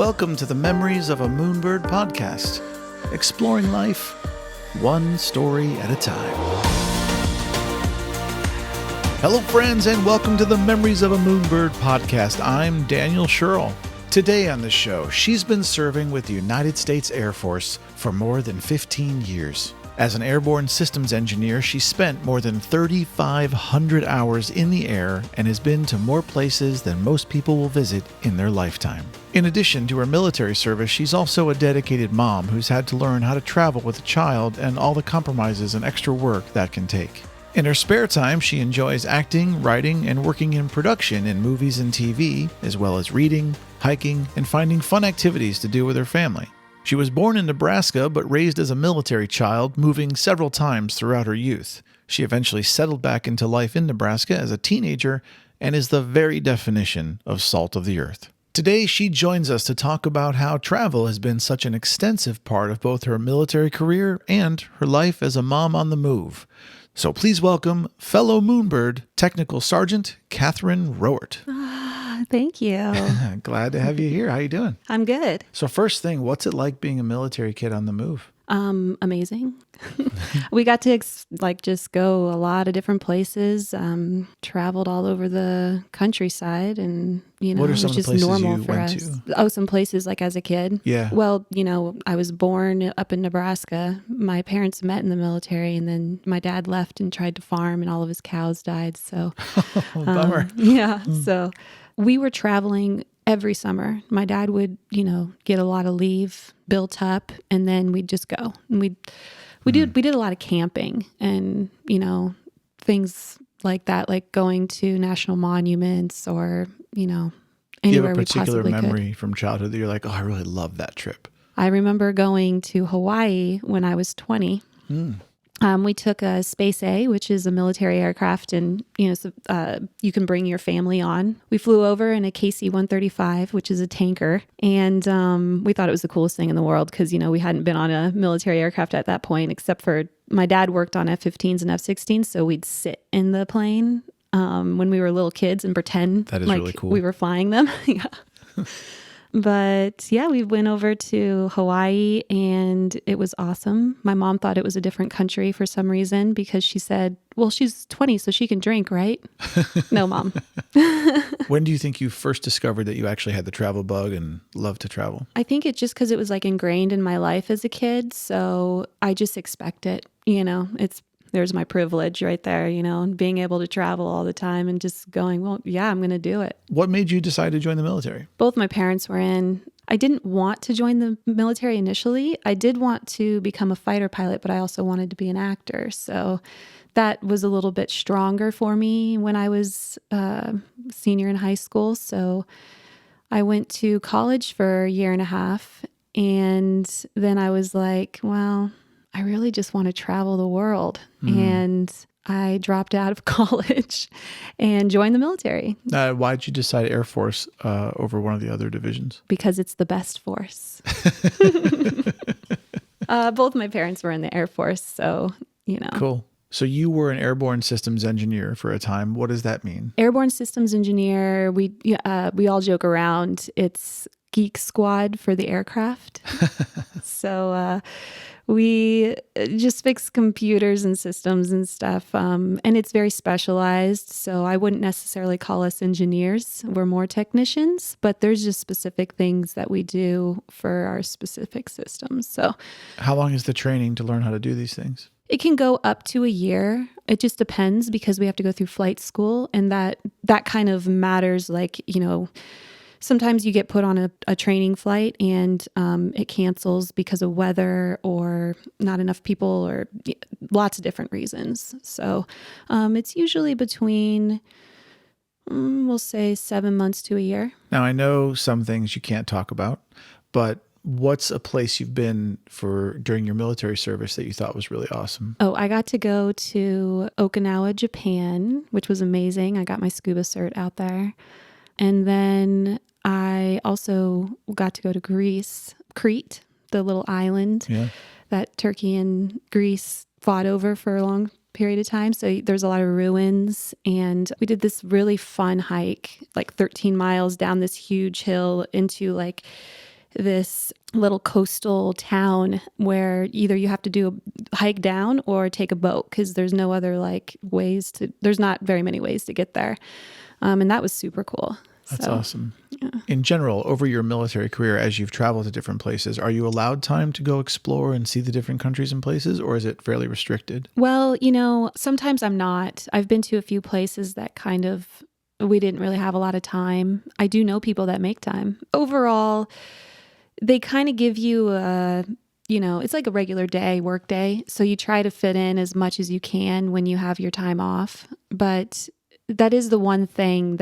Welcome to the Memories of a Moonbird podcast, exploring life one story at a time. Hello, friends, and welcome to the Memories of a Moonbird podcast. I'm Daniel Sherrill. Today on the show, she's been serving with the United States Air Force for more than 15 years. As an airborne systems engineer, she spent more than 3,500 hours in the air and has been to more places than most people will visit in their lifetime. In addition to her military service, she's also a dedicated mom who's had to learn how to travel with a child and all the compromises and extra work that can take. In her spare time, she enjoys acting, writing, and working in production in movies and TV, as well as reading, hiking, and finding fun activities to do with her family. She was born in Nebraska, but raised as a military child, moving several times throughout her youth. She eventually settled back into life in Nebraska as a teenager and is the very definition of salt of the earth. Today, she joins us to talk about how travel has been such an extensive part of both her military career and her life as a mom on the move. So please welcome fellow Moonbird Technical Sergeant Katherine Roewert. Thank you. Glad to have you here. How you doing? I'm good. So first thing, what's it like being a military kid on the move? Amazing. We got to just go a lot of different places, traveled all over the countryside, and, what are some it was of the just places normal you for went us. to? Oh, some places like as a kid. Yeah. Well, I was born up in Nebraska. My parents met in the military, and then my dad left and tried to farm, and all of his cows died. So, Bummer. So we were traveling every summer. My dad would, get a lot of leave built up, and then we'd just go. And we did a lot of camping and, things like that, like going to national monuments or, anywhere Do you have a we particular possibly memory could. from childhood that you're like, oh, I really love that trip? I remember going to Hawaii when I was 20. We took a Space A, which is a military aircraft, and you can bring your family on. We flew over in a KC-135, which is a tanker, and we thought it was the coolest thing in the world because we hadn't been on a military aircraft at that point, except for my dad worked on F-15s and F-16s, so we'd sit in the plane when we were little kids and pretend that is like really cool. We were flying them. Yeah. But yeah, we went over to Hawaii and it was awesome. My mom thought it was a different country for some reason because she said, well, she's 20, so she can drink, right? No, Mom. When do you think you first discovered that you actually had the travel bug and loved to travel? I think it's just because it was ingrained in my life as a kid. So I just expect it, there's my privilege right there, and being able to travel all the time and just going, well, yeah, I'm going to do it. What made you decide to join the military? Both my parents were in. I didn't want to join the military initially. I did want to become a fighter pilot, but I also wanted to be an actor. So that was a little bit stronger for me when I was senior in high school. So I went to college for a year and a half. And then I was like, well, I really just want to travel the world. And I dropped out of college and joined the military. Why'd you decide Air Force over one of the other divisions? Because it's the best force. Both my parents were in the Air Force, so, Cool. So you were an airborne systems engineer for a time. What does that mean? Airborne systems engineer, we all joke around. It's Geek Squad for the aircraft. So we just fix computers and systems and stuff. And it's very specialized. So I wouldn't necessarily call us engineers. We're more technicians, but there's just specific things that we do for our specific systems. So how long is the training to learn how to do these things? it can go up to a year. It just depends because we have to go through flight school, and that kind of matters. Sometimes you get put on a training flight and it cancels because of weather or not enough people or lots of different reasons. So it's usually between, we'll say 7 months to a year. Now, I know some things you can't talk about, but what's a place you've been for during your military service that you thought was really awesome? Oh, I got to go to Okinawa, Japan, which was amazing. I got my scuba cert out there. And then I also got to go to Greece, Crete, the little island that Turkey and Greece fought over for a long period of time. So there's a lot of ruins. And we did this really fun hike, 13 miles down this huge hill into this little coastal town where either you have to do a hike down or take a boat because there's no other there's not very many ways to get there. And that was super cool. That's awesome. Yeah. In general, over your military career, as you've traveled to different places, are you allowed time to go explore and see the different countries and places, or is it fairly restricted? Well, sometimes I'm not. I've been to a few places that we didn't really have a lot of time. I do know people that make time. Overall, they kind of give you it's like a regular work day. So you try to fit in as much as you can when you have your time off. But that is the one thing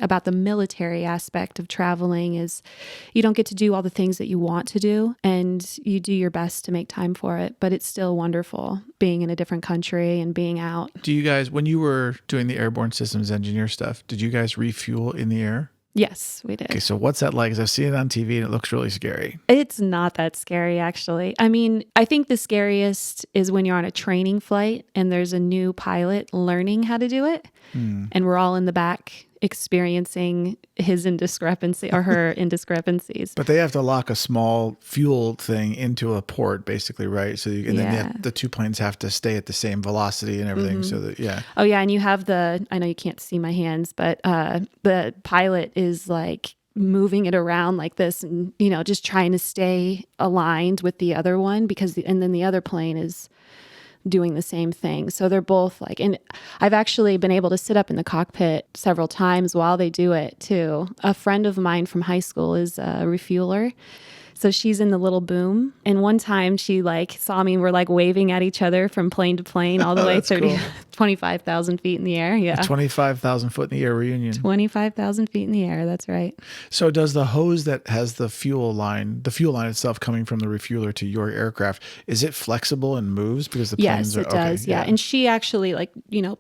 about the military aspect of traveling is you don't get to do all the things that you want to do, and you do your best to make time for it. But it's still wonderful being in a different country and being out. Do you guys, when you were doing the airborne systems engineer stuff, did you guys refuel in the air? Yes, we did. Okay, so what's that like? Because I've seen it on TV and it looks really scary. It's not that scary, actually. I mean, I think the scariest is when you're on a training flight and there's a new pilot learning how to do it. And we're all in the back experiencing his indiscrepancy or her indiscrepancies. But they have to lock a small fuel thing into a port, basically, right? So then the two planes have to stay at the same velocity and everything. So that, yeah. Oh yeah, and you have I know you can't see my hands, but the pilot is like moving it around like this, and just trying to stay aligned with the other one and then the other plane is doing the same thing. So they're both and I've actually been able to sit up in the cockpit several times while they do it too. A friend of mine from high school is a refueler. So she's in the little boom. And one time she saw me and we're waving at each other from plane to plane all the way 25,000 feet in the air. Yeah. 25,000 foot in the air reunion. 25,000 feet in the air. That's right. So does the hose that has the fuel line itself coming from the refueler to your aircraft, is it flexible and moves because the planes are? Yes, it does. Yeah. And she actually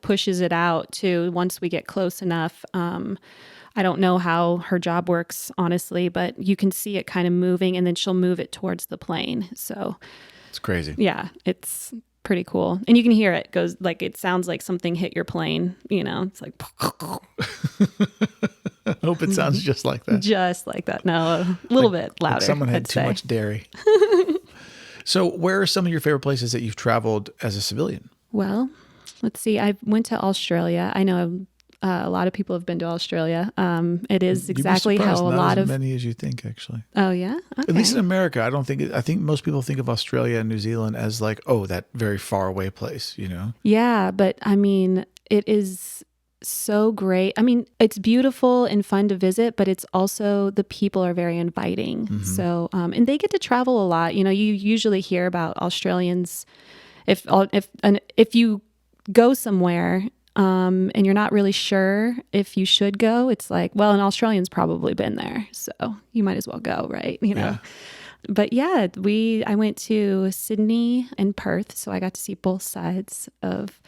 pushes it out too once we get close enough. I don't know how her job works, honestly, but you can see it kind of moving and then she'll move it towards the plane. So it's crazy. Yeah, it's pretty cool. And you can hear it goes it sounds like something hit your plane, it's like. I hope it sounds just like that. Just like that. No, a little bit louder. Like someone had too much dairy. So where are some of your favorite places that you've traveled as a civilian? Well, let's see. I went to Australia. I know a lot of people have been to Australia. It is exactly how a lot of many as you think, actually. Oh yeah, okay. At least in America, I think most people think of Australia and New Zealand as that very far away place. Yeah, but I mean, it is so great. I mean, it's beautiful and fun to visit, but it's also the people are very inviting. Mm-hmm. So, and they get to travel a lot. You usually hear about Australians if you go somewhere. And you're not really sure if you should go, it's an Australian's probably been there, so you might as well go, right? Yeah. But yeah, I went to Sydney and Perth, so I got to see both sides of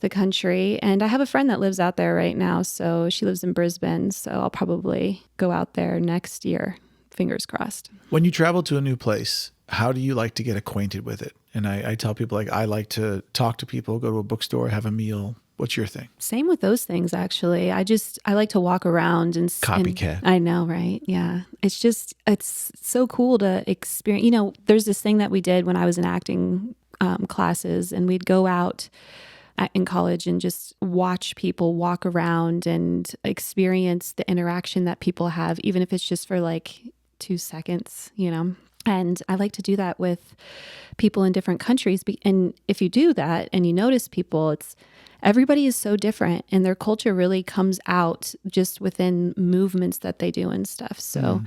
the country. And I have a friend that lives out there right now, so she lives in Brisbane, so I'll probably go out there next year, fingers crossed. When you travel to a new place, how do you like to get acquainted with it? And I tell people I like to talk to people, go to a bookstore, have a meal. What's your thing? Same with those things, actually. I like to walk around and copycat. I know, right? Yeah. It's so cool to experience. There's this thing that we did when I was in acting classes, and we'd go out in college and just watch people walk around and experience the interaction that people have, even if it's just for 2 seconds, And I like to do that with people in different countries. And if you do that and you notice people, everybody is so different, and their culture really comes out just within movements that they do and stuff. So,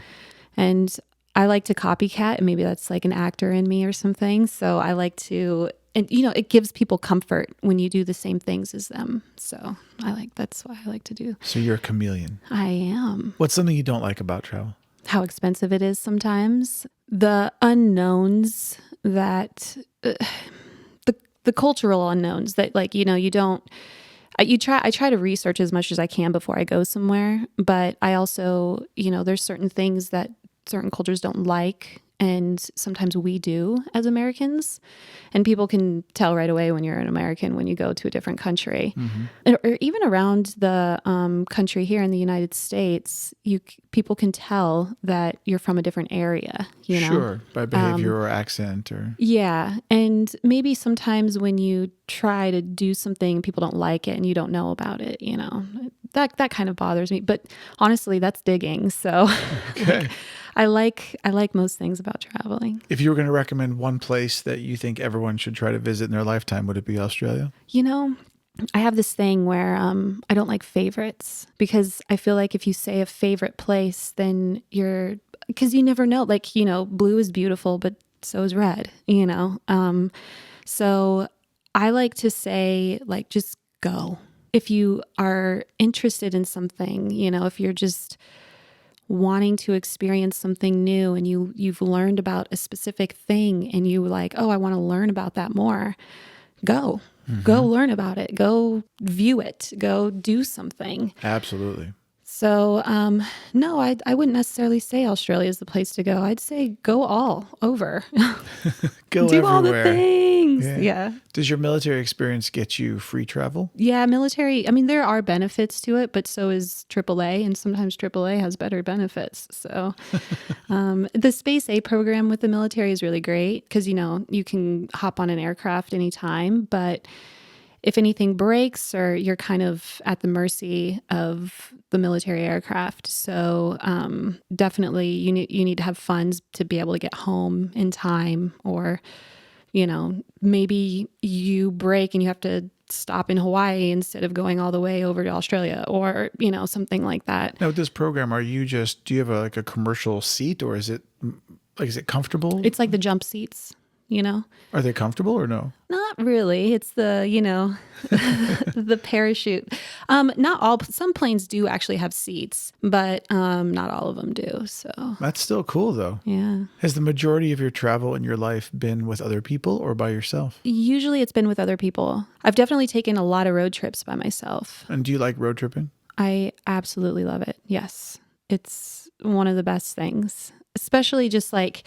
and I like to copycat, and maybe that's an actor in me or something. So I like to, and it gives people comfort when you do the same things as them. So that's what I like to do. So you're a chameleon. I am. What's something you don't like about travel? How expensive it is sometimes. The unknowns that... the cultural unknowns that you don't, I try to research as much as I can before I go somewhere, but I also, there's certain things that certain cultures don't like, And sometimes we do as Americans. And people can tell right away when you're an American when you go to a different country. Or even around the country here in the United States, people can tell that you're from a different area, you know? Sure, by behavior or accent or... Yeah. And maybe sometimes when you try to do something, people don't like it and you don't know about it, you know? That kind of bothers me. But honestly, that's digging. So Okay. I like most things about traveling. If you were going to recommend one place that you think everyone should try to visit in their lifetime, would it be Australia? You know, I have this thing where I don't like favorites because I feel like if you say a favorite place, then because you never know. Like, you know, blue is beautiful, but so is red, you know? So I like to say, like, just go. If you are interested in something, you know, if you're just wanting to experience something new and you've learned about a specific thing and you like, oh, I want to learn about that more, go. Go learn about it. Go view it. Go do something. Absolutely. So, no, I wouldn't necessarily say Australia is the place to go. I'd say go all over. Go do everywhere. all the things. Yeah. Does your military experience get you free travel? Yeah, military, I mean, there are benefits to it, but so is AAA, and sometimes AAA has better benefits. So the Space A program with the military is really great because, you know, you can hop on an aircraft anytime, but if anything breaks or you're kind of at the mercy of the military aircraft. So definitely you need to have funds to be able to get home in time, or, you know, maybe you break and you have to stop in Hawaii instead of going all the way over to Australia, or, you know, something like that. Now with this program, do you have a commercial seat, or is it comfortable? It's like the jump seats, you know? Are they comfortable or no? Not really. It's the, you know, the parachute. Not all, some planes do actually have seats, but not all of them do. So That's still cool though. yeah. Has the majority of your travel in your life been with other people or by yourself? Usually it's been with other people. I've definitely taken a lot of road trips by myself. And do you like road tripping? I absolutely love it. Yes. It's one of the best things, especially just like,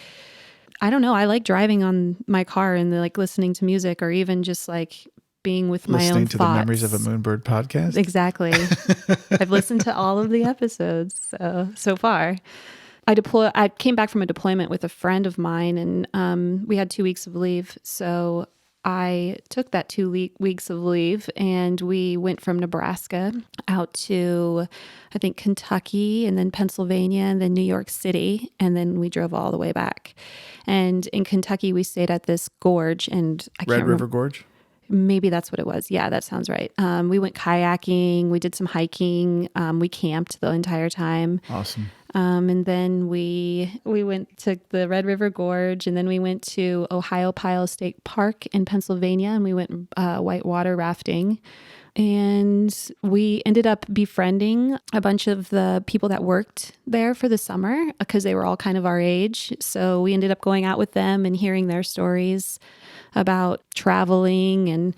I don't know. I like driving on my car and like listening to music, or even just like being with my own Listening to thoughts. the Memories of a Moonbird podcast? Exactly. I've listened to all of the episodes so far. I came back from a deployment with a friend of mine, and we had 2 weeks of leave. So I took that 2 weeks of leave, and we went from Nebraska out to, I think, Kentucky, and then Pennsylvania, and then New York City, and then we drove all the way back. And in Kentucky, we stayed at this gorge, and I can't remember. Red River Gorge? Maybe that's what it was. Yeah, that sounds right. We went kayaking. We did some hiking. We camped the entire time. Awesome. And then we went to the Red River Gorge, and then we went to Ohio Pile State Park in Pennsylvania, and we went whitewater rafting. And we ended up befriending a bunch of the people that worked there for the summer because they were all kind of our age. So we ended up going out with them and hearing their stories about traveling and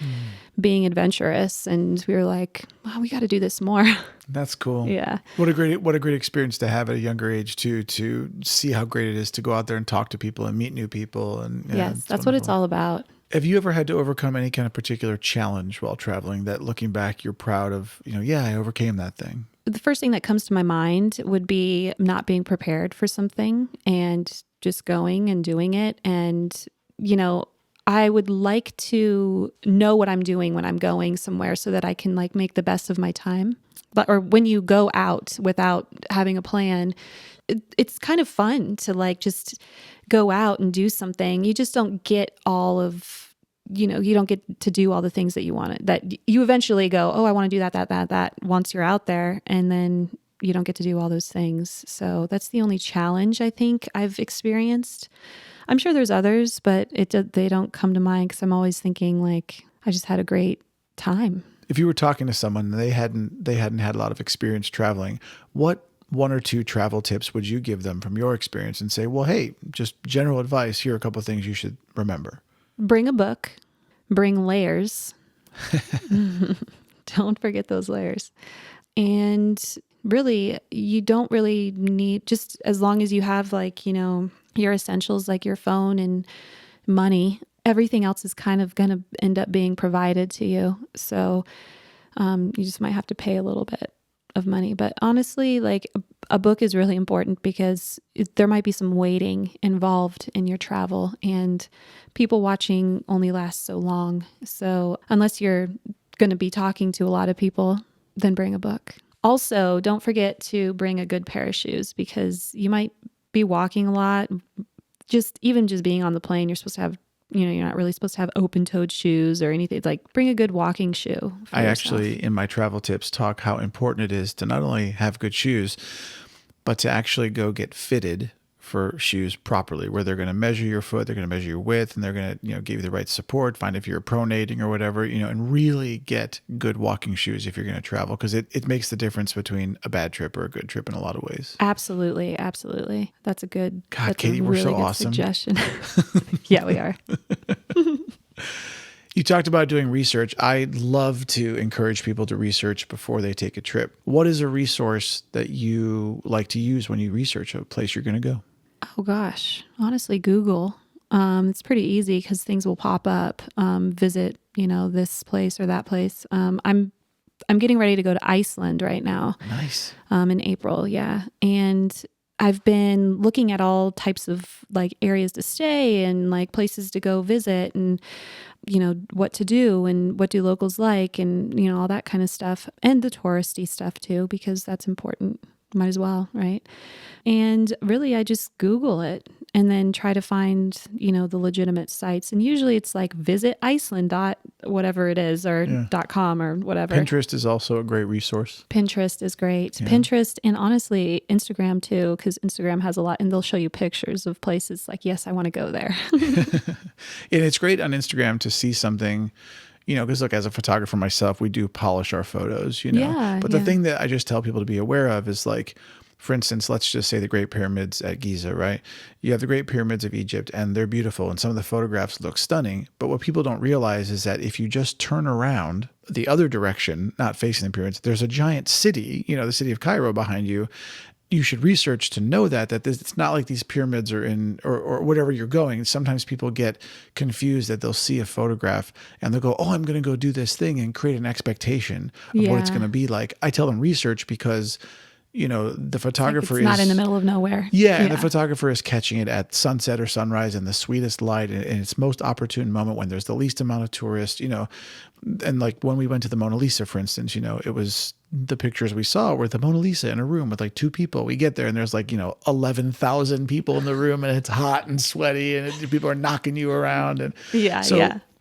being adventurous. And we were like, wow, we got to do this more. That's cool. Yeah. What a great experience to have at a younger age too, to see how great it is to go out there and talk to people and meet new people. And Yes, that's what it's all about. Have you ever had to overcome any kind of particular challenge while traveling that looking back, you're proud of, I overcame that thing? The first thing that comes to my mind would be not being prepared for something and just going and doing it. And, I would like to know what I'm doing when I'm going somewhere so that I can like make the best of my time. Or when you go out without having a plan, it's kind of fun to like just go out and do something. You just don't get all of, you don't get to do all the things that you want, that you eventually go, oh, I want to do that once you're out there. And then you don't get to do all those things. So that's the only challenge I think I've experienced. I'm sure there's others, but they don't come to mind because I'm always thinking like, I just had a great time. If you were talking to someone and they hadn't had a lot of experience traveling, what 1 or 2 travel tips would you give them from your experience and say, well, hey, just general advice, here are a couple of things you should remember? Bring a book, bring layers. Don't forget those layers. And really, you don't really need, just as long as you have like, your essentials like your phone and money. Everything else is kind of going to end up being provided to you. So you just might have to pay a little bit of money. But honestly, like a book is really important because there might be some waiting involved in your travel, and people watching only lasts so long. So unless you're going to be talking to a lot of people, then bring a book. Also, don't forget to bring a good pair of shoes because you might be walking a lot. Just being on the plane, you're supposed to have, you're not really supposed to have open-toed shoes or anything. Like bring a good walking shoe. I actually, in my travel tips, talk how important it is to not only have good shoes, but to actually go get fitted for shoes properly, where they're going to measure your foot, they're going to measure your width, and they're going to, give you the right support, find if you're pronating or whatever, and really get good walking shoes if you're going to travel, because it makes the difference between a bad trip or a good trip in a lot of ways. Absolutely. Absolutely. That's a good, God, Katie, we're so awesome. Suggestion. Yeah, we are. You talked about doing research. I love to encourage people to research before they take a trip. What is a resource that you like to use when you research a place you're going to go? Oh gosh, honestly, Google. It's pretty easy because things will pop up. Visit, this place or that place. I'm getting ready to go to Iceland right now. Nice. In April, yeah, and I've been looking at all types of like areas to stay and like places to go visit and what to do and what do locals like and all that kind of stuff, and the touristy stuff too, because that's important. Might as well, right? And really, I just Google it and then try to find, the legitimate sites. And usually it's like visit Iceland whatever it is, or .com or whatever. Pinterest is also a great resource. Pinterest is great. Yeah. Pinterest, and honestly, Instagram too, because Instagram has a lot, and they'll show you pictures of places like, yes, I want to go there. And it's great on Instagram to see something, because look, as a photographer myself, we do polish our photos, But the thing that I just tell people to be aware of is like, for instance, let's just say the Great Pyramids at Giza, right? You have the Great Pyramids of Egypt, and they're beautiful, and some of the photographs look stunning. But what people don't realize is that if you just turn around the other direction, not facing the pyramids, there's a giant city, the city of Cairo behind you. You should research to know that it's not like these pyramids are in, or whatever you're going. Sometimes people get confused that they'll see a photograph and they'll go, oh, I'm going to go do this thing, and create an expectation of what it's going to be like. I tell them research because, the photographer it's not in the middle of nowhere. Yeah, and the photographer is catching it at sunset or sunrise in the sweetest light and its most opportune moment when there's the least amount of tourists, and like when we went to the Mona Lisa, for instance, it was the pictures we saw were the Mona Lisa in a room with like 2 people. We get there and there's like, 11,000 people in the room, and it's hot and sweaty and people are knocking you around. And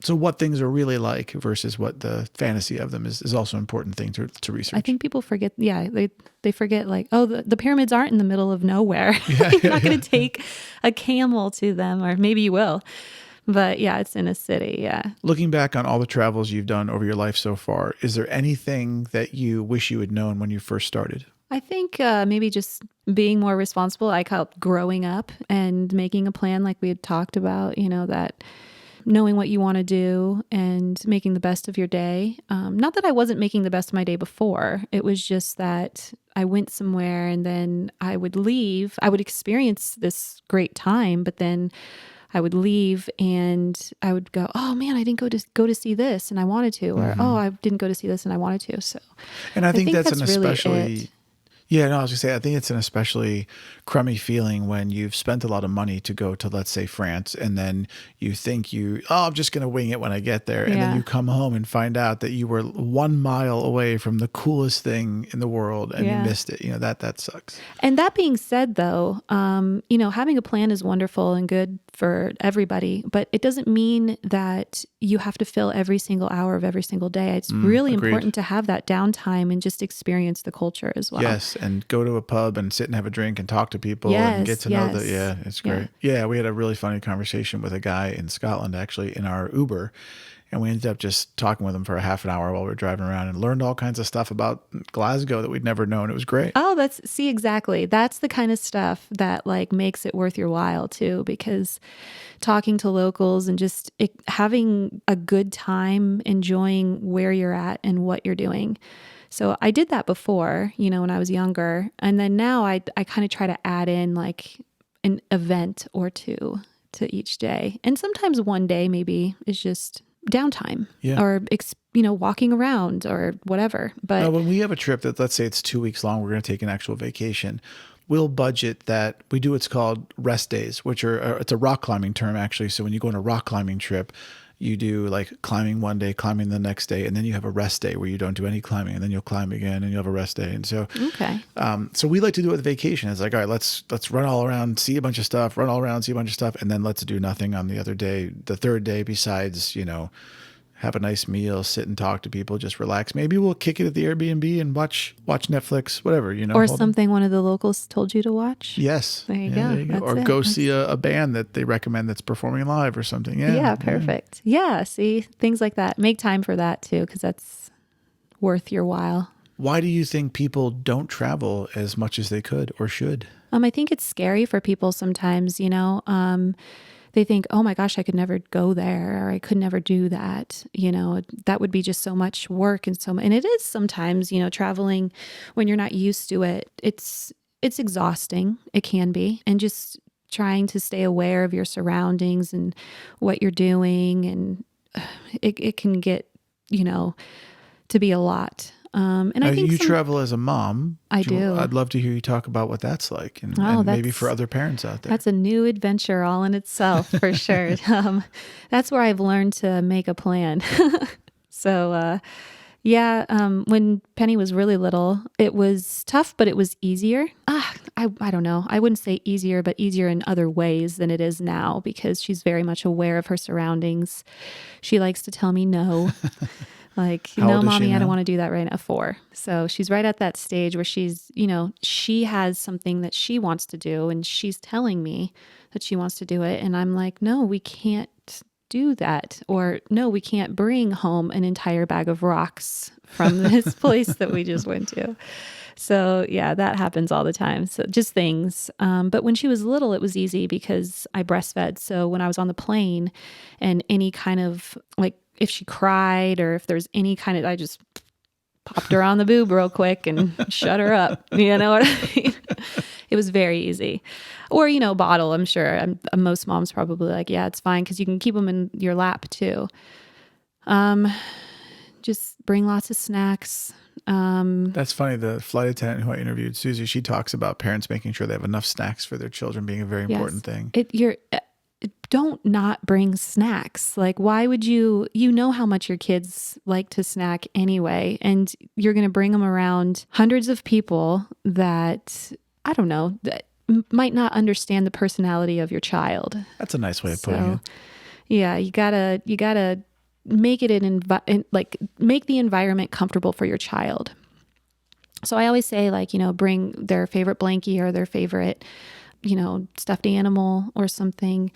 so what things are really like versus what the fantasy of them is also an important thing to research. I think people forget, they forget like, oh, the pyramids aren't in the middle of nowhere. You're not going to take a camel to them, or maybe you will. But yeah, it's in a city, yeah. Looking back on all the travels you've done over your life so far, is there anything that you wish you had known when you first started? I think maybe just being more responsible. I call it growing up and making a plan like we had talked about, that knowing what you want to do and making the best of your day. Not that I wasn't making the best of my day before. It was just that I went somewhere and then I would leave. I would experience this great time, but then I would leave and I would go, oh man, I didn't go to see this and I wanted to, or oh, I didn't go to see this and I wanted to. So, and I think that's an especially really Yeah, no, I was gonna say, I think it's an especially crummy feeling when you've spent a lot of money to go to, let's say, France, and then you think I'm just gonna wing it when I get there, and then you come home and find out that you were 1 mile away from the coolest thing in the world, and you missed it. That sucks. And that being said, though, having a plan is wonderful and good for everybody, but it doesn't mean that you have to fill every single hour of every single day. It's really important to have that downtime and just experience the culture as well. Yes, and go to a pub and sit and have a drink and talk to people and get to know the. Yeah, it's great. Yeah, we had a really funny conversation with a guy in Scotland, actually, in our Uber. And we ended up just talking with him for a half an hour while we were driving around, and learned all kinds of stuff about Glasgow that we'd never known. It was great. Oh, exactly. That's the kind of stuff that like makes it worth your while too, because talking to locals and just having a good time, enjoying where you're at and what you're doing. So I did that before, when I was younger. And then now I kind of try to add in like an event or two to each day. And sometimes one day maybe is just downtime or, walking around or whatever. But when we have a trip that, let's say it's 2 weeks long, we're going to take an actual vacation. We'll budget that. We do what's called rest days, which it's a rock climbing term actually. So when you go on a rock climbing trip, you do like climbing one day, climbing the next day, and then you have a rest day where you don't do any climbing, and then you'll climb again, and you'll have a rest day. And so, so we like to do it with vacation. It's like, all right, let's run all around, see a bunch of stuff, run all around, see a bunch of stuff, and then let's do nothing on the other day, the third day, besides, have a nice meal, sit and talk to people, just relax. Maybe we'll kick it at the Airbnb and watch Netflix, whatever, Or something one of the locals told you to watch. Yes. There you go. There you go. Or go see a band that they recommend that's performing live or something. Yeah, perfect. Yeah, see, things like that. Make time for that too, because that's worth your while. Why do you think people don't travel as much as they could or should? I think it's scary for people sometimes, they think, oh my gosh, I could never go there, or I could never do that. That would be just so much work and it is sometimes, traveling when you're not used to it. It's exhausting. It can be. And just trying to stay aware of your surroundings and what you're doing. And it can get, to be a lot. And I think you travel as a mom. I do. I'd love to hear you talk about what that's like, and maybe for other parents out there. That's a new adventure all in itself, for sure. That's where I've learned to make a plan. So, when Penny was really little, it was tough, but it was easier. I don't know. I wouldn't say easier, but easier in other ways than it is now, because she's very much aware of her surroundings. She likes to tell me no. Like, no, mommy, I don't want to do that right now. 4. So she's right at that stage where she's, she has something that she wants to do, and she's telling me that she wants to do it. And I'm like, no, we can't do that. Or no, we can't bring home an entire bag of rocks from this place that we just went to. So yeah, that happens all the time. So just things. But when she was little, it was easy because I breastfed. So when I was on the plane and any kind of if she cried or if there's any kind of, I just popped her on the boob real quick and shut her up. You know what I mean? It was very easy. Or, bottle, I'm sure. Most moms probably like, yeah, it's fine, because you can keep them in your lap too. Just bring lots of snacks. That's funny. The flight attendant who I interviewed, Susie, she talks about parents making sure they have enough snacks for their children being a very important thing. Don't not bring snacks. Like, why would you know how much your kids like to snack anyway, and you're going to bring them around hundreds of people that, I don't know, that might not understand the personality of your child. That's a nice way of putting it. Yeah, you gotta make it make the environment comfortable for your child. So I always say, bring their favorite blankie or their favorite, stuffed animal or something.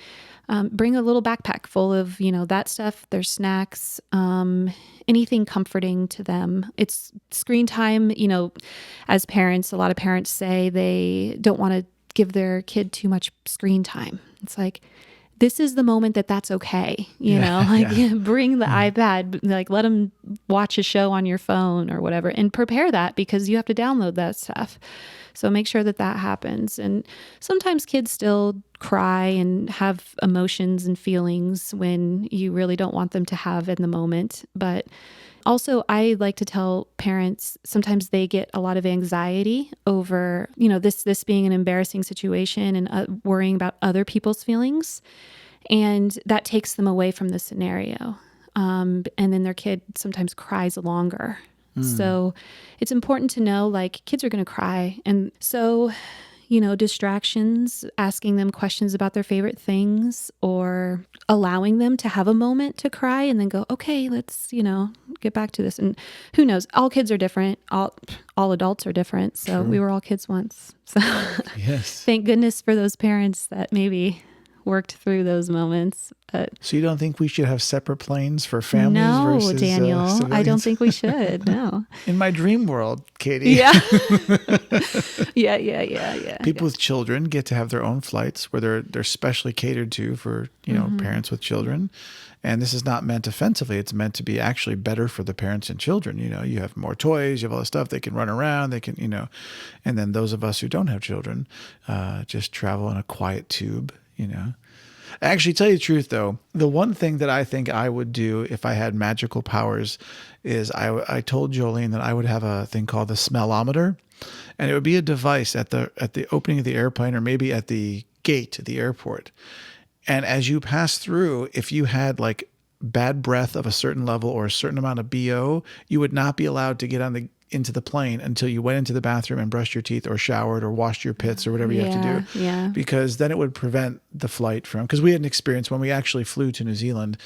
Bring a little backpack full of, that stuff, their snacks, anything comforting to them. It's screen time. As parents, a lot of parents say they don't want to give their kid too much screen time. It's like, this is the moment that's okay. Bring the iPad, let them watch a show on your phone or whatever, and prepare that, because you have to download that stuff. So make sure that happens. And sometimes kids still cry and have emotions and feelings when you really don't want them to have in the moment. But also, I like to tell parents, sometimes they get a lot of anxiety over, this being an embarrassing situation and worrying about other people's feelings. And that takes them away from the scenario. And then their kid sometimes cries longer. So it's important to know, kids are going to cry. And so, distractions, asking them questions about their favorite things, or allowing them to have a moment to cry and then go, okay, let's, get back to this. And who knows? All kids are different. All adults are different. So we were all kids once. So yes. Thank goodness for those parents that maybe worked through those moments. But So you don't think we should have separate planes for families no, versus Daniel, I don't civilians? think we should. No. In my dream world, Katie, Yeah. Yeah. people with children get to have their own flights where they're specially catered to for, parents with children. And this is not meant offensively. It's meant to be actually better for the parents and children. You have more toys, you have all this stuff. They can run around. They can, and then those of us who don't have children just travel in a quiet tube, Actually, tell you the truth, though, the one thing that I think I would do if I had magical powers is I told Jolene that I would have a thing called the smellometer. And it would be a device at the opening of the airplane or maybe at the gate at the airport. And as you pass through, if you had like bad breath of a certain level or a certain amount of BO, you would not be allowed to get into the plane until you went into the bathroom and brushed your teeth or showered or washed your pits or whatever you have to do. Yeah. Because then it would prevent the flight from, because we had an experience when we actually flew to New Zealand.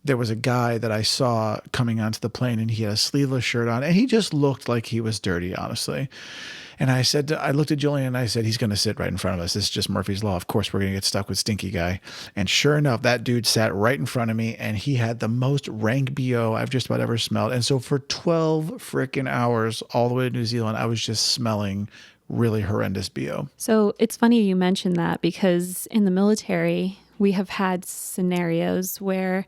There was a guy that I saw coming onto the plane and he had a sleeveless shirt on and he just looked like he was dirty, honestly. And I looked at Julian and I said, he's going to sit right in front of us. This is just Murphy's Law. Of course, we're going to get stuck with Stinky Guy. And sure enough, that dude sat right in front of me and he had the most rank BO I've just about ever smelled. And so for 12 freaking hours, all the way to New Zealand, I was just smelling really horrendous BO. So it's funny you mentioned that because in the military, we have had scenarios where,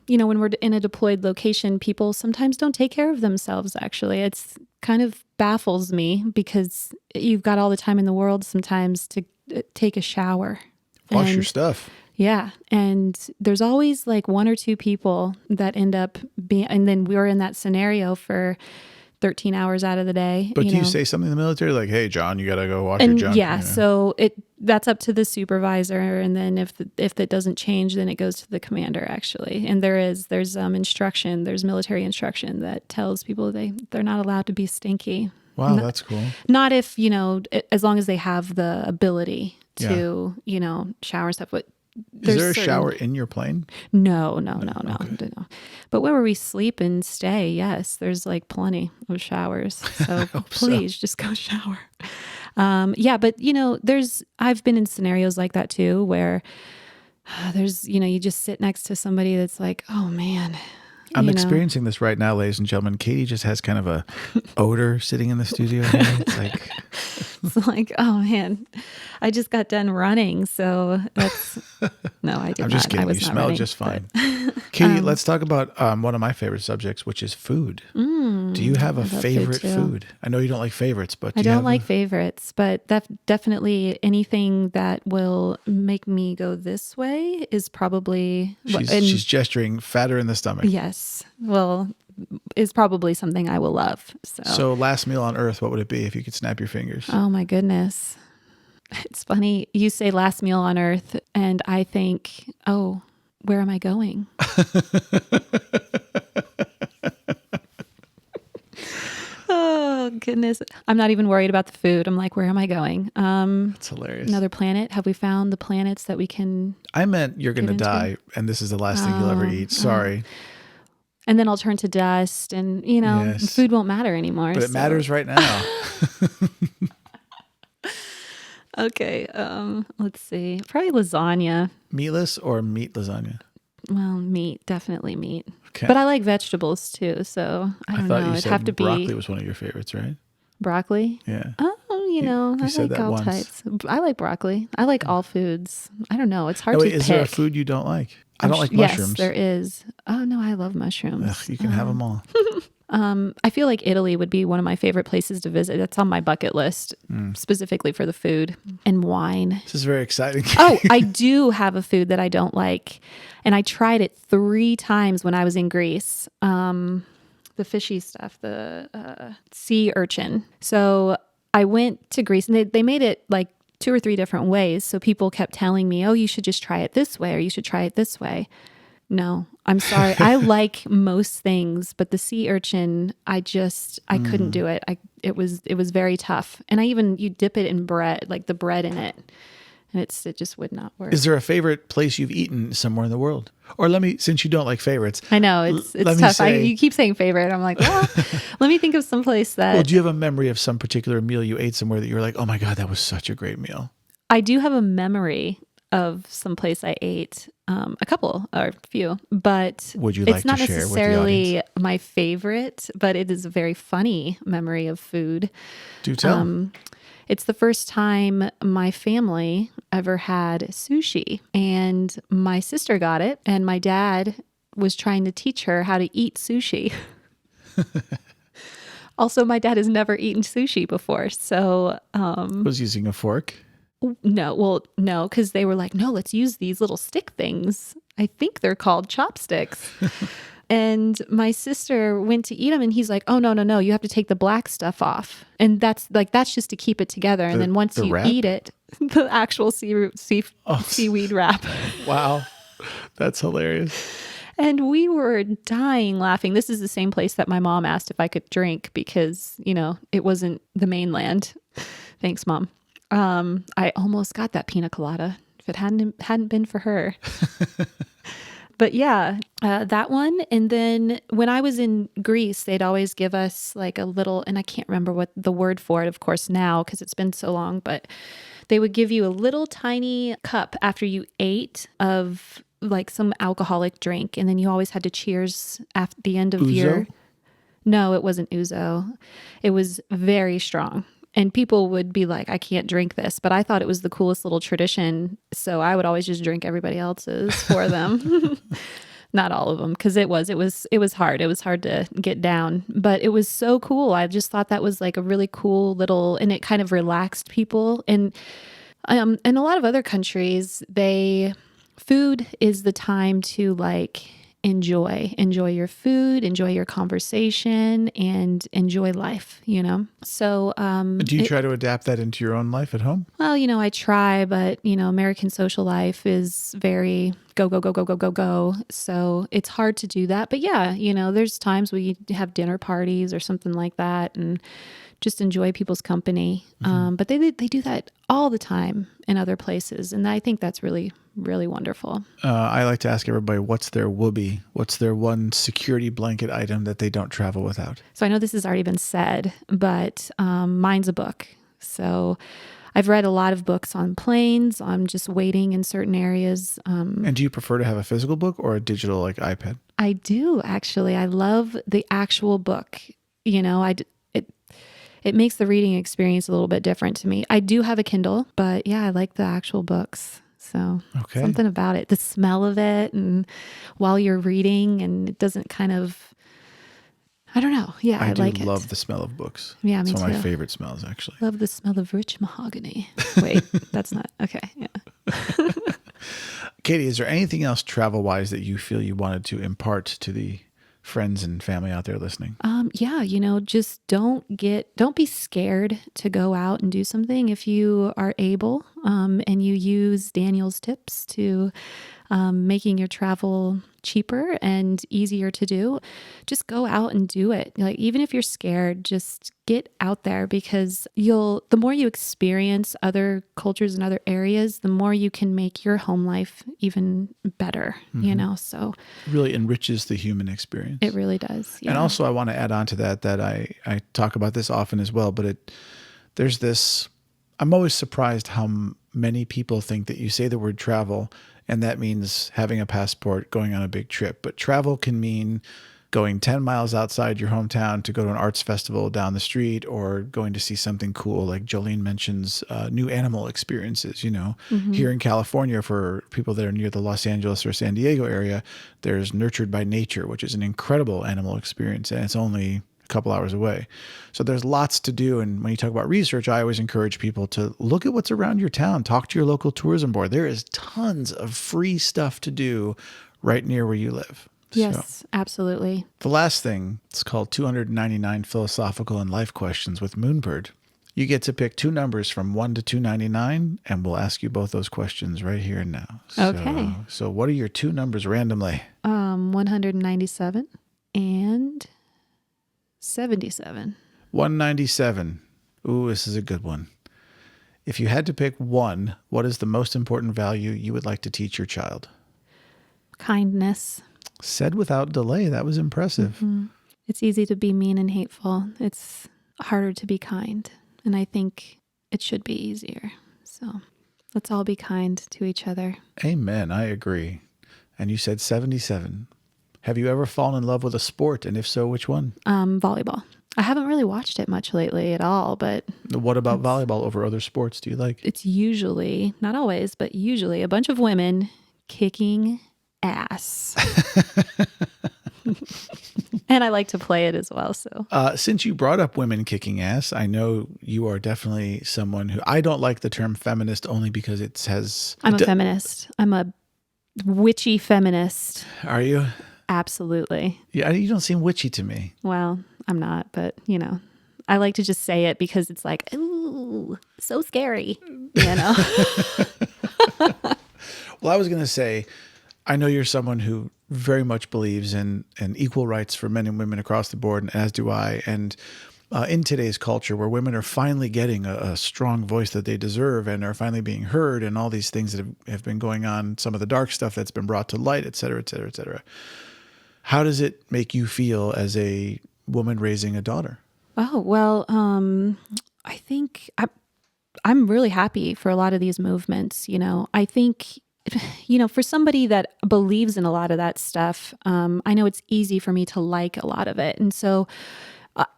when we're in a deployed location, people sometimes don't take care of themselves, actually. It's kind of baffles me because you've got all the time in the world sometimes to take a shower. Wash your stuff. Yeah. And there's always like one or two people that end up being, and then we're in that scenario for 13 hours out of the day. But do you say something in the military like, hey, John, you got to go wash your junk? Yeah. So that's up to the supervisor. And then if that doesn't change, then it goes to the commander, actually. And there's instruction, there's military instruction that tells people they're not allowed to be stinky. Wow, that's cool. Not if, as long as they have the ability to, shower and stuff. But is there a shower in your plane? No. Okay. No. But where we sleep and stay, yes, there's like plenty of showers. So please just go shower. But I've been in scenarios like that too, where there's, you just sit next to somebody that's like, oh man. I'm experiencing this right now, ladies and gentlemen. Katie just has kind of a odor sitting in the studio here. It's like, oh man, I just got done running. So that's, no, I did not. I'm just kidding. You smell running, just fine. Katie, let's talk about one of my favorite subjects, which is food. Do you have a favorite food? I know you don't like favorites, but I don't like favorites, but definitely anything that will make me go this way is probably... She's gesturing fatter in the stomach. Yes. Well, is probably something I will love. So last meal on earth, what would it be if you could snap your fingers? Oh my goodness. It's funny. You say last meal on earth and I think, oh, where am I going? Oh goodness. I'm not even worried about the food. I'm like, where am I going? That's hilarious. Another planet? Have we found the planets that we can... I meant you're going to die and this is the last thing you'll ever eat. Sorry. And then I'll turn to dust and, Yes. food won't matter anymore. But it matters right now. Okay. Let's see. Probably lasagna. Meatless or meat lasagna? Well, meat, definitely meat. Okay. But I like vegetables too, so I don't know. It'd have to be broccoli was one of your favorites, right? broccoli. Yeah. Oh, I said like that all once. types. I like broccoli. I like all foods. I don't know. It's hard Oh, to wait, pick. is there a food you don't like? I don't like mushrooms. Yes, there is. Oh no, I love mushrooms. Ugh, you can have them all. I feel like Italy would be one of my favorite places to visit. That's on my bucket list, specifically for the food and wine. This is very exciting. Oh, I do have a food that I don't like. And I tried it 3 times when I was in Greece. The fishy stuff, the sea urchin. So I went to Greece and they made it like 2 or 3 different ways. So people kept telling me, oh, you should just try it this way or you should try it this way. No, I'm sorry. I like most things, but the sea urchin, I couldn't do it. It was very tough. And you dip it in bread, like the bread in it. And it just would not work. Is there a favorite place you've eaten somewhere in the world? Or since you don't like favorites. I know, it's tough. You keep saying favorite. I'm like, well, let me think of some place that... Well, do you have a memory of some particular meal you ate somewhere that you were like, oh my God, that was such a great meal? I do have a memory of some place I ate, a couple or a few, but Would you like it's not to share with the necessarily audience? my favorite, but it is a very funny memory of food. Do tell. It's the first time my family ever had sushi, and my sister got it, and my dad was trying to teach her how to eat sushi. Also, my dad has never eaten sushi before. So, Was using a fork. no, because they were like, no, let's use these little stick things. I think they're called chopsticks. And my sister went to eat them, and he's like, oh, no, you have to take the black stuff off. And that's just to keep it together. And then once you wrap? eat it, the actual seaweed wrap. Wow. That's hilarious. And we were dying laughing. This is the same place that my mom asked if I could drink because, it wasn't the mainland. Thanks, Mom. I almost got that pina colada if it hadn't been for her. But yeah, that one. And then when I was in Greece, they'd always give us like a little, and I can't remember what the word for it, of course, now because it's been so long, but they would give you a little tiny cup after you ate of like some alcoholic drink. And then you always had to cheers at the end of Ouzo? No, it wasn't ouzo. It was very strong. And people would be like, I can't drink this, but I thought it was the coolest little tradition. So I would always just drink everybody else's for them. Not all of them, because it was hard. It was hard to get down, but it was so cool. I just thought that was like a really cool little, and it kind of relaxed people. And in a lot of other countries, food is the time to like enjoy your food, enjoy your conversation, and enjoy life, So, Do you try to adapt that into your own life at home? well, I try, but American social life is very go, go, go, go, go, go, go. So it's hard to do that. But yeah, there's times we have dinner parties or something like that and just enjoy people's company. But they do that all the time in other places. And I think that's really, really wonderful. I like to ask everybody, what's their whoopee? What's their one security blanket item that they don't travel without? So I know this has already been said, but mine's a book. So I've read a lot of books on planes. I'm just waiting in certain areas. And do you prefer to have a physical book or a digital like iPad? I do, actually. I love the actual book. It makes the reading experience a little bit different to me. I do have a Kindle, but yeah, I like the actual books. So something about it, the smell of it, and while you're reading, and it doesn't kind of, I don't know. Yeah, I like it. I love the smell of books. Yeah, me too. It's one of my favorite smells, actually. Love the smell of rich mahogany. Wait, that's not, okay, yeah. Katie, is there anything else travel-wise that you feel you wanted to impart to the friends and family out there listening? Yeah, just don't be scared to go out and do something if you are able, and you use Daniel's tips to making your travel cheaper and easier to do. Just go out and do it. Like, even if you're scared, just get out there, because the more you experience other cultures and other areas, the more you can make your home life even better, so It really enriches the human experience. it really does. Yeah. And also I want to add on to that I talk about this often as well, but I'm always surprised how many people think that you say the word travel and that means having a passport, going on a big trip. But travel can mean going 10 miles outside your hometown to go to an arts festival down the street, or going to see something cool. Like Jolene mentions, new animal experiences, Here in California, for people that are near the Los Angeles or San Diego area, there's Nurtured by Nature, which is an incredible animal experience. And it's only couple hours away. So there's lots to do. And when you talk about research, I always encourage people to look at what's around your town, talk to your local tourism board. There is tons of free stuff to do right near where you live. Yes, absolutely. The last thing, it's called 299 Philosophical and Life Questions with Moonbird. You get to pick two numbers from 1 to 299, and we'll ask you both those questions right here and now. Okay. So what are your two numbers randomly? 197 and 77. 197. Ooh, this is a good one. If you had to pick one, what is the most important value you would like to teach your child? Kindness. Said without delay. That was impressive. Mm-hmm. It's easy to be mean and hateful. It's harder to be kind. And I think it should be easier. So Let's all be kind to each other. Amen. I agree. And you said 77. Have you ever fallen in love with a sport? And if so, which one? Volleyball. I haven't really watched it much lately at all, but What about volleyball over other sports do you like? it's usually, not always, but usually a bunch of women kicking ass. And I like to play it as well. So Since you brought up women kicking ass, I know you are definitely someone who, I don't like the term feminist only because it says... I'm a feminist. I'm a witchy feminist. Are you? Absolutely. Yeah, you don't seem witchy to me. Well, I'm not, but I like to just say it because it's like, ooh, so scary, Well, I was going to say, I know you're someone who very much believes in equal rights for men and women across the board, and as do I. And in today's culture where women are finally getting a strong voice that they deserve and are finally being heard, and all these things that have been going on, some of the dark stuff that's been brought to light, et cetera, et cetera, et cetera. How does it make you feel as a woman raising a daughter? Oh, well, I think I'm really happy for a lot of these movements. I think, for somebody that believes in a lot of that stuff, I know it's easy for me to like a lot of it. And so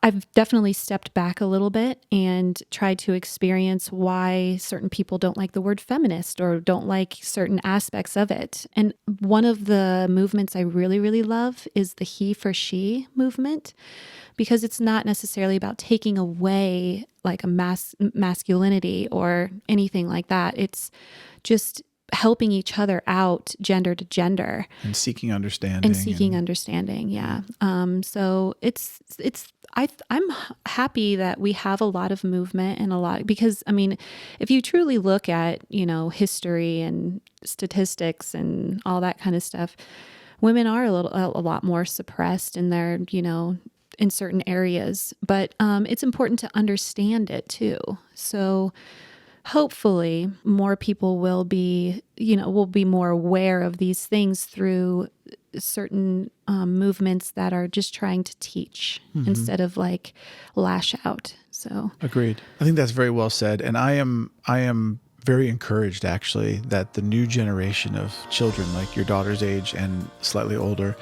I've definitely stepped back a little bit and tried to experience why certain people don't like the word feminist or don't like certain aspects of it. And one of the movements I really, really love is the he for she movement, because it's not necessarily about taking away like a masculinity or anything like that. It's just helping each other out gender to gender and seeking understanding understanding. Yeah. So I'm happy that we have a lot of movement and a lot, because if you truly look at, history and statistics and all that kind of stuff, women are a lot more suppressed in their, in certain areas, but it's important to understand it too. So hopefully more people will be more aware of these things through certain movements that are just trying to teach instead of like lash out. So agreed. I think that's very well said. And I am very encouraged actually that the new generation of children, like your daughter's age and slightly older,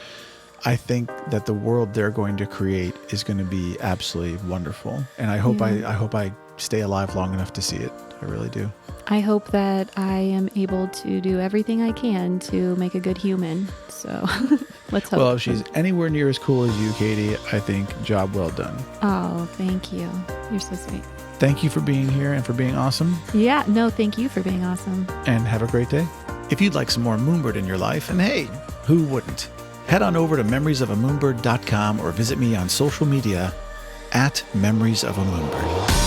I think that the world they're going to create is going to be absolutely wonderful. And I hope I stay alive long enough to see it. I really do. I hope that I am able to do everything I can to make a good human. So let's hope. Well, if she's anywhere near as cool as you, Katie, I think job well done. Oh, thank you. You're so sweet. Thank you for being here and for being awesome. Yeah, no, thank you for being awesome. And have a great day. If you'd like some more Moonbird in your life, and hey, who wouldn't? Head on over to memoriesofamoonbird.com or visit me on social media @memoriesofamoonbird.